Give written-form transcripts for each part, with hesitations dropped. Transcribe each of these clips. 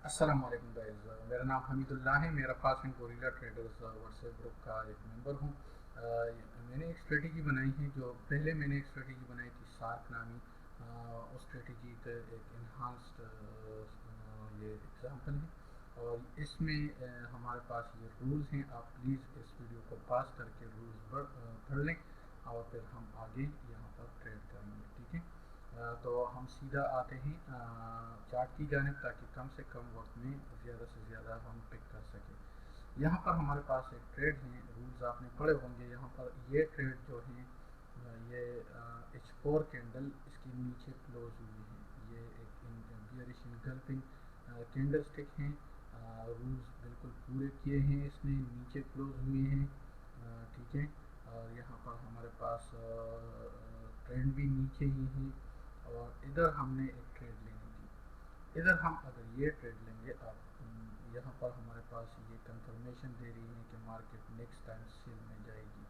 अस्सलाम वालेकुम गाइस। मेरा नाम हमीदुल्लाह है। मेरा Pass and Gorilla Traders WhatsApp group का एक मेंबर हूँ। मैंने एक स्ट्रेटजी बनाई है, जो पहले मैंने एक स्ट्रेटजी बनाई थी सार्क नामी। उस स्ट्रेटजी का एक इन्हांस्ड ये एग्जांपल है, और इसमें हमारे पास ये रूल्स हैं। आप प्लीज़ इस वीडियो को पास करके रूल्स पढ़ लें, और फिर हम आगे यहाँ पर ट्रेड करेंगे। ठीक है, तो हम सीधा आते हैं चार्ट की जानिब, ताकि कम से कम वक्त में ज़्यादा से ज़्यादा हम पिक कर सकें। यहाँ पर हमारे पास एक ट्रेड है, रूल्स आपने पढ़े होंगे। यहाँ पर ये ट्रेड जो है, ये H4 कैंडल इसकी नीचे क्लोज हुई है। ये एक बियरिश इनगल्फिंग कैंडल स्टिक हैं। रूल्स बिल्कुल पूरे किए हैं, इसने नीचे क्लोज हुए हैं। ठीक है, और यहाँ पर हमारे पास ट्रेंड भी नीचे ही है, और इधर हमने एक ट्रेड लेनी थी। इधर हम अगर ये ट्रेड लेंगे, अब यहाँ पर हमारे पास ये कंफर्मेशन दे रही है कि मार्केट नेक्स्ट टाइम सेल में जाएगी।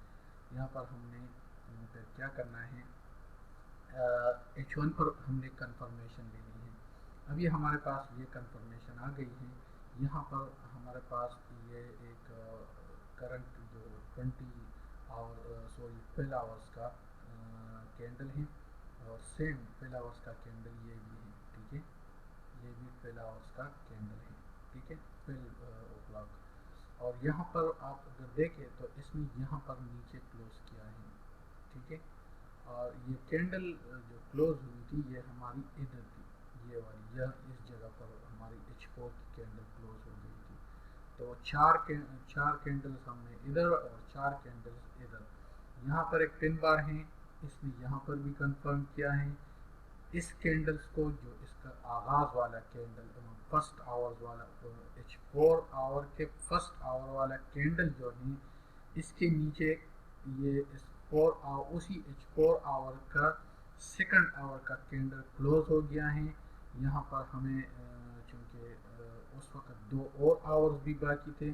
यहाँ पर हमने फिर क्या करना है, H1 पर हमने कंफर्मेशन लेनी है। अभी हमारे पास ये कंफर्मेशन आ गई है। यहाँ पर हमारे पास ये एक करंट जो 12 आवर्स का कैंडल है, और सेम 12 आवर्स का कैंडल ये भी है। ठीक है, ये भी 12 आवर्स का कैंडल है। ठीक है, 12 ओ क्लॉक। और यहाँ पर आप अगर देखें तो इसने यहाँ पर नीचे क्लोज किया है। ठीक है, और ये कैंडल जो क्लोज हुई थी, ये हमारी इधर थी, ये वाली, यह इस जगह पर हमारी H4 की कैंडल क्लोज हो गई थी। तो चार कैंडल्स हमने इधर, और चार कैंडल्स इधर। यहाँ पर एक पिन बार है, इसने यहाँ पर भी कंफर्म किया है। इस कैंडल्स को, जो इसका आगाज वाला कैंडल, फर्स्ट आवर्स वाला, H4 आवर के फर्स्ट आवर वाला कैंडल जो है, इसके नीचे ये इस 4 आवर, उसी H4 आवर का सेकंड आवर का कैंडल क्लोज हो गया है। यहाँ पर हमें चूँकि उस वक्त 2 और आवर्स भी बाकी थे,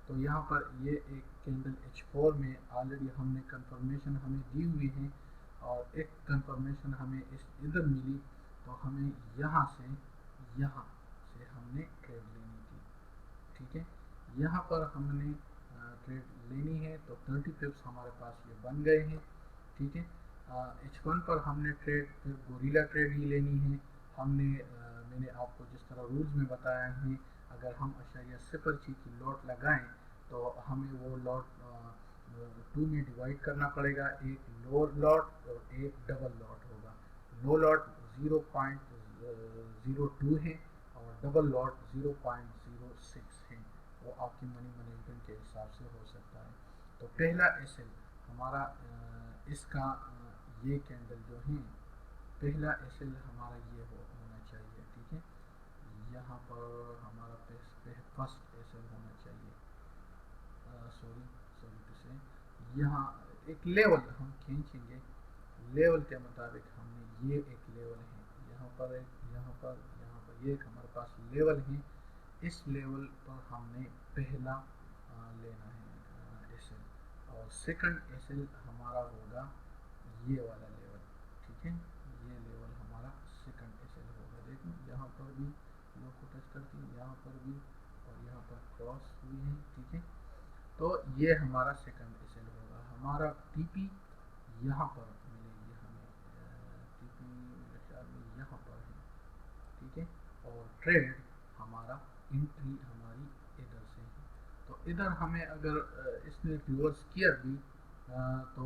तो यहाँ पर ये एक कैंडल H4 में ऑलरेडी हमने कंफर्मेशन हमें दी हुई है, और एक कंफर्मेशन हमें इस इधर मिली। तो हमें यहाँ से हमने ट्रेड लेनी थी। ठीक है, यहाँ पर हमने ट्रेड लेनी है, तो 30 पिप्स हमारे पास ये बन गए हैं। ठीक है, H1 पर हमने ट्रेड फिर गोरिल्ला ट्रेड ही लेनी है। मैंने आपको जिस तरह रूल्स में बताया है, अगर हम अशारिया सिफर ची की लॉट लगाएं, तो हमें वो लॉट 2 में डिवाइड करना पड़ेगा। एक लो लॉट और एक डबल लॉट होगा। लो लॉट 0.02 है, और डबल लॉट 0.06 है। वो आपकी मनी मैनेजमेंट के हिसाब से हो सकता है। तो पहला एसएल हमारा इसका ये कैंडल जो है, पहला एसएल हमारा ये होना चाहिए। ठीक है, यहाँ पर हमारा फर्स्ट एसएल होना चाहिए। सॉरी सॉरी टू से, यहाँ एक लेवल हम खींचेंगे। लेवल के मुताबिक हमने ये एक लेवल है, यहाँ पर ये एक हमारे पास लेवल है। इस लेवल पर हमने पहला लेना है एसएल, और सेकंड एसएल हमारा होगा ये वाला लेवल। ठीक है, ये लेवल हमारा सेकंड एसएल होगा। देखो यहाँ पर भी लोग को टच करती है, यहाँ पर भी, और यहाँ पर क्रॉस हुई है। ठीक है, तो ये हमारा सेकंड एसएल होगा। हमारा टीपी यहाँ पर मिलेगी हमें, टीपी मेरे ख्याल में यहाँ पर है। ठीक है, और ट्रेड हमारा एंट्री हमारी इधर से है। तो इधर हमें अगर इसने रिवर्स किया भी, तो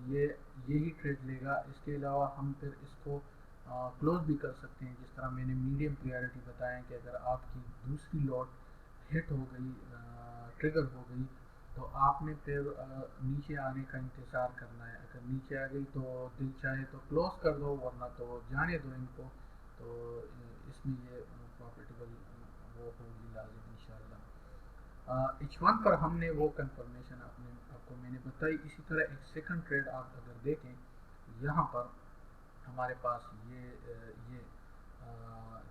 ये यही ट्रेड लेगा। इसके अलावा हम फिर इसको क्लोज भी कर सकते हैं, जिस तरह मैंने मीडियम प्रायोरिटी बताया कि अगर आपकी दूसरी लॉट हिट हो गई, ट्रिगर हो गई, तो आपने फिर नीचे आने का इंतज़ार करना है। अगर नीचे आ गई तो दिल चाहे तो क्लोज कर दो, वरना तो जाने दो इनको। तो इसमें ये प्रॉफिटेबल वो होगी लाजिम इंशाल्लाह। H1 पर हमने वो कंफर्मेशन आपको मैंने बताई। इसी तरह एक सेकंड ट्रेड आप अगर देखें, यहाँ पर हमारे पास ये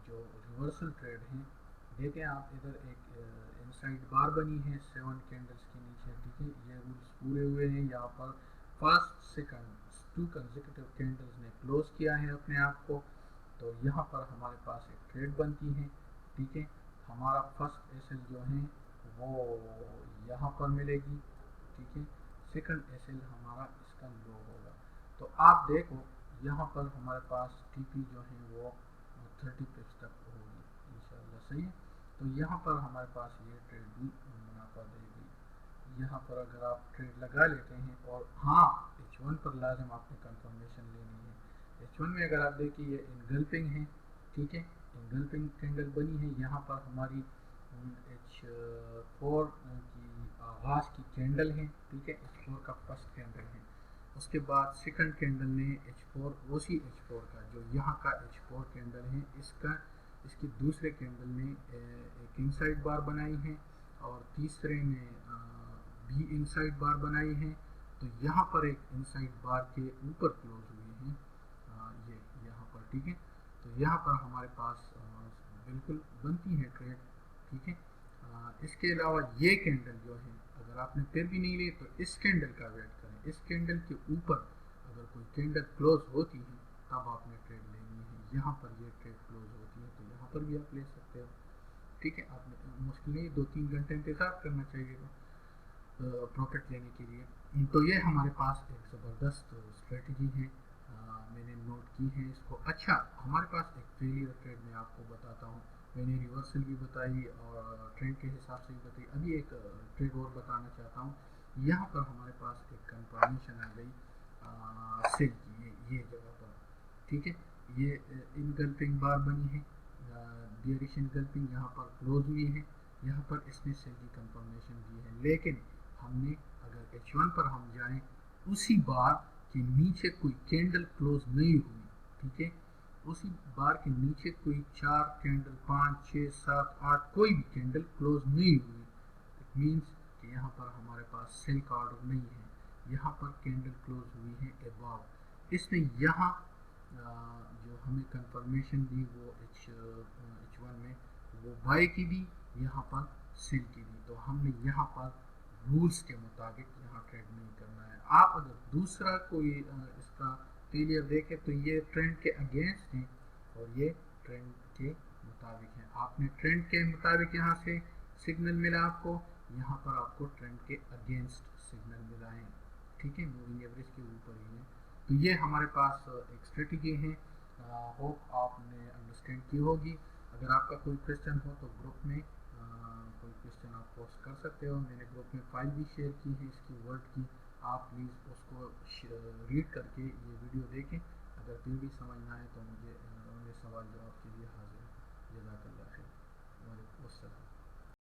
जो रिवर्सल ट्रेड है, देखें आप इधर एक इनसाइड बार बनी है 7 कैंडल्स के नीचे। ठीक है, ये रूल्स पूरे हुए हैं। यहाँ पर फर्स्ट सेकंड 2 कंसेक्यूटिव कैंडल्स ने क्लोज किया है अपने आप को। तो यहाँ पर हमारे पास एक ट्रेड बनती है। ठीक है, हमारा फर्स्ट एस एल जो है वो यहाँ पर मिलेगी, ठीक है। सेकंड एस एल हमारा इसका लो होगा। तो आप देखो यहाँ पर हमारे पास टी पी जो है वो 30 पिप्स तक होगी इंशाल्लाह, सही है। तो यहाँ पर हमारे पास ये ट्रेड भी मुनाफा देगी। यहाँ पर अगर आप ट्रेड लगा लेते हैं, और हाँ H1 पर लाजम आपने कंफर्मेशन लेनी है। H1 में अगर आप देखिए ये इनगल्फिंग है, ठीक है, इनगल्फिंग कैंडल बनी है। यहाँ पर हमारी H4 की आगाज की कैंडल है, ठीक है, H4 का फर्स्ट कैंडल है। उसके बाद सेकंड कैंडल ने H4 उसी H4 का जो यहाँ का H4 कैंडल है इसकी दूसरे कैंडल ने एक इनसाइड बार बनाई है, और तीसरे ने भी इनसाइड बार बनाई है। तो यहाँ पर एक इनसाइड बार के ऊपर क्लोज हुए हैं ये यहाँ पर, ठीक है। तो यहाँ पर हमारे पास बिल्कुल बनती है ट्रेड, ठीक है। इसके अलावा ये कैंडल जो है अगर आपने फिर भी नहीं ली तो इस कैंडल का वेट करें। इस कैंडल के ऊपर अगर कोई कैंडल क्लोज होती है तब आपने ट्रेड लेनी है। यहाँ पर ये ट्रेड क्लोज होती है तो यहाँ पर भी आप ले सकते हो, ठीक है। आपने मुश्किल नहीं 2-3 घंटे इंतजार करना चाहिए प्रॉफिट लेने के लिए। तो ये हमारे पास एक ज़बरदस्त स्ट्रेटजी है, मैंने नोट की है इसको। अच्छा, हमारे पास एक फेलियर ट्रेड मैं आपको बताता हूँ। मैंने रिवर्सल भी बताई और ट्रेंड के हिसाब से भी बताई। अभी एक ट्रेड और बताना चाहता हूँ। यहाँ पर हमारे पास एक कंफर्मेशन आ गई सेल की, ये जगह पर, ठीक है। ये इनगल्फिंग बार बनी है, बियरिश इनगल्फिंग यहाँ पर क्लोज हुई है। यहाँ पर इसने सेल की कंफर्मेशन दी है, लेकिन हमने अगर H1 पर हम जाएं उसी बार के नीचे कोई कैंडल क्लोज नहीं हुई, ठीक है, उसी बार के नीचे कोई 4 कैंडल 5 6 7 8 कोई भी कैंडल क्लोज नहीं हुई, इट मीन्स कि यहाँ पर हमारे पास सेल का ऑर्डर नहीं है। यहाँ पर कैंडल क्लोज हुई है अबाव। इसने यहाँ जो हमें कंफर्मेशन दी वो H1 में वो बाय की दी, यहाँ पर सेल की दी। तो हमने यहाँ पर रूल्स के मुताबिक यहाँ ट्रेड नहीं करना है। आप अगर दूसरा कोई इसका फेलियर देखें तो ये ट्रेंड के अगेंस्ट है और ये ट्रेंड के मुताबिक है। आपने ट्रेंड के मुताबिक यहाँ से सिग्नल मिला आपको, यहाँ पर आपको ट्रेंड के अगेंस्ट सिग्नल मिला है, ठीक है, मूविंग एवरेज के ऊपर ही है। तो ये हमारे पास एक स्ट्रेटजी है। होप आपने अंडरस्टैंड की होगी। अगर आपका कोई क्वेश्चन हो तो ग्रुप में कोई क्वेश्चन आप पोस्ट कर सकते हो। मैंने ग्रुप में फाइल भी शेयर की है इसकी वर्ड की, आप प्लीज़ उसको रीड करके ये वीडियो देखें। अगर फिर भी समझ ना आए तो मुझे सवाल जवाब के लिए हाजिर है। जज़ाकल्लाह खैर। वालेकुम अस्सलाम।